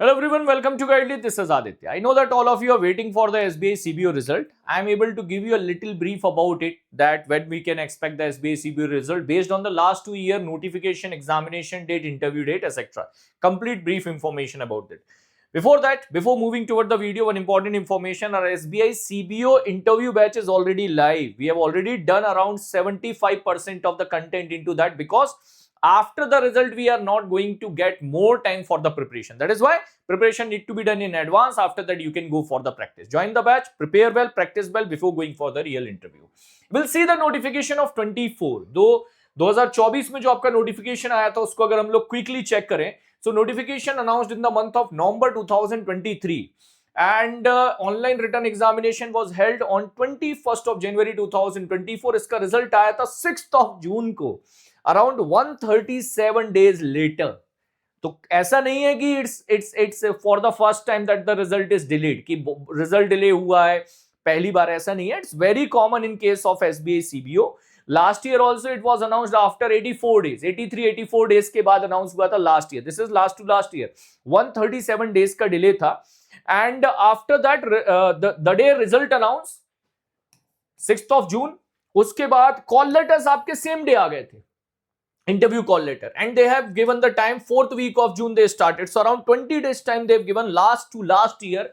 Hello everyone, welcome to Guidely. This is Aditya. I know that all of you are waiting for the SBI CBO result. I am able to give you a little brief about it, that when we can expect the SBI CBO result based on the last 2 year notification, examination date, interview date, etc. Complete brief information about it. Before that, before moving toward the video, one important information: our SBI CBO interview batch is already live. We have already done around 75% of the content into that, because after the result we are not going to get more time for the preparation. That is why preparation need to be done in advance. After that you can go for the practice. Join the batch, prepare well, practice well before going for the real interview. We'll see the notification of 24. दो 2024 में जो आपका notification आया था उसको अगर हम लोग क्विकली चेक करें, so notification announced in the month of November 2023, and online written examination was held on 21st of January 2024. इसका रिजल्ट आया था 6th of June को, अराउंड 137 डेज लेटर. तो ऐसा नहीं है कि it's for the first time that the result is delayed, कि रिजल्ट डिले हुआ है पहली बार, ऐसा नहीं है. It's very common in case of SBI CBO. Last year also it was announced after 84 days, 83-84 days के बाद अनाउंस हुआ था last year. This is last to last year. 137 days का डिले था. And after that the day result announce 6th of June, उसके बाद call letters आपके same day आ गए थे, interview call letter, and they have given the time 4th week of June they started. So around 20 days time they've given last to last year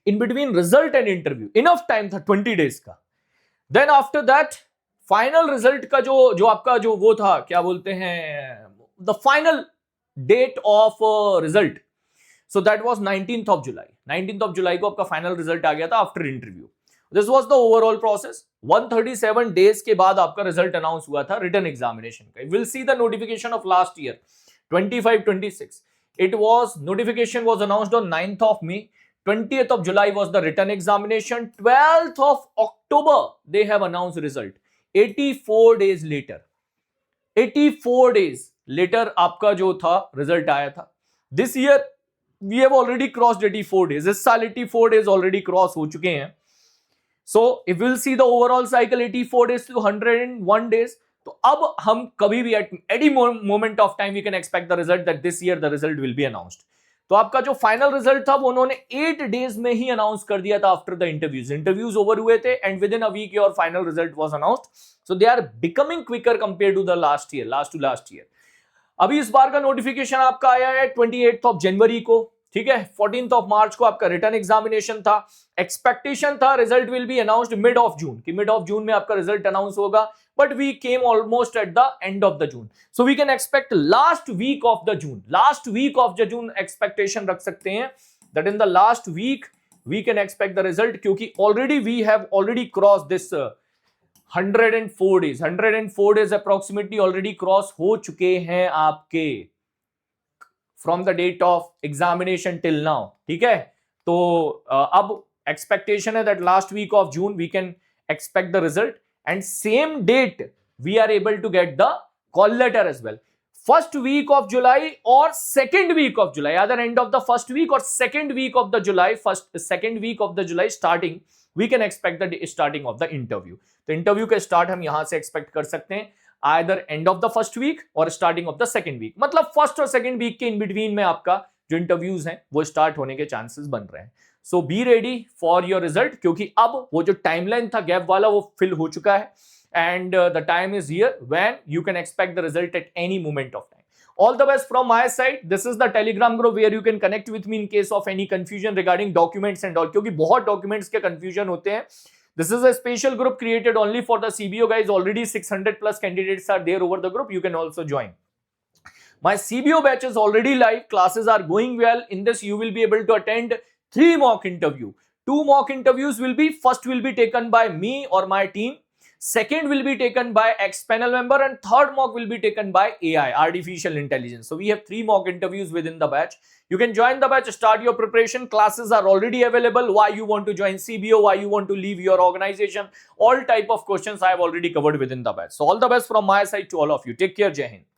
in between result and interview. Enough time था 20 days का. Then after that final result का जो आपका जो वो था, क्या बोलते हैं, the final date of result, so that was 19th of July. 19th of July को आपका final result आ गया था after interview. This was the overall process. 137 days के बाद आपका रिजल्ट अनाउंस हुआ था रिटन एग्जामिनेशन का. We'll see the notification of last year 25-26. It was notification was announced on 9th of May. 20th of July was the written examination. 12th of October they have announced result. 84 days later. 84 days later आपका जो था result आया था. This year we have already crossed 84 days. इस साल 84 days already cross हो चुके हैं. So if we'll see the overall cycle 84 days to 101 days, तो अब हम कभी भी at any moment of time we can expect the result that this year the result will be announced. तो आपका जो फाइनल रिजल्ट था वो उन्होंने 8 डेज में ही अनाउंस कर दिया था आफ्टर द इंटरव्यूज ओवर हुए थे, and within a week your final result was announced. So they are becoming quicker compare to the last year, last to last year. अभी इस बार का नोटिफिकेशन आपका आया है 28th of January को, ठीक है. 14th of March को आपका रिटर्न एग्जामिनेशन था. एक्सपेक्टेशन था result will be announced mid of June, कि मिड ऑफ जून में आपका रिजल्ट अनाउंस होगा, but we came almost at the end of the June. So we can expect last week of the June. Last week of the June expectation रख सकते हैं, that in the last week we can expect the result, क्योंकि already we have already cross this 104 days. 104 days approximately already cross हो चुके हैं आपके from the date of examination till now, ठीक है. तो अब एक्सपेक्टेशन है that last week of June we can expect the result, and same date we are able to get the call letter as well. First week of July और second week of July, other end of the first week और second week of the July, first second week of the July starting we can expect the starting of the interview. तो interview का start हम यहां से expect कर सकते हैं either end of the first week और starting of the second week. मतलब फर्स्ट और सेकंड वीक के इन बिटवीन में आपका जो इंटरव्यूज हैं वो स्टार्ट होने के चांसेस बन रहे हैं. So be ready for your result, क्योंकि अब वो जो टाइमलाइन था गैप वाला वो फिल हो चुका है, and the time is here when you can expect the result at any moment of time. All the best from my side. This is the Telegram group where you can connect with me in case of any confusion regarding documents and all, क्योंकि बहुत documents के confusion होते हैं. This is a special group created only for the CBO guys. Already 600 plus candidates are there over the group. You can also join. My CBO batch is already live. Classes are going well. In this, you will be able to attend 3 mock interview. 2 mock interviews will be, first will be taken by me or my team. Second will be taken by ex-panel member, and third mock will be taken by AI, artificial intelligence. So we have 3 mock interviews within the batch. You can join the batch, start your preparation. Classes are already available. Why you want to join CBO, why you want to leave your organization, all type of questions I have already covered within the batch. So all the best from my side to all of you. Take care. Jai Hind.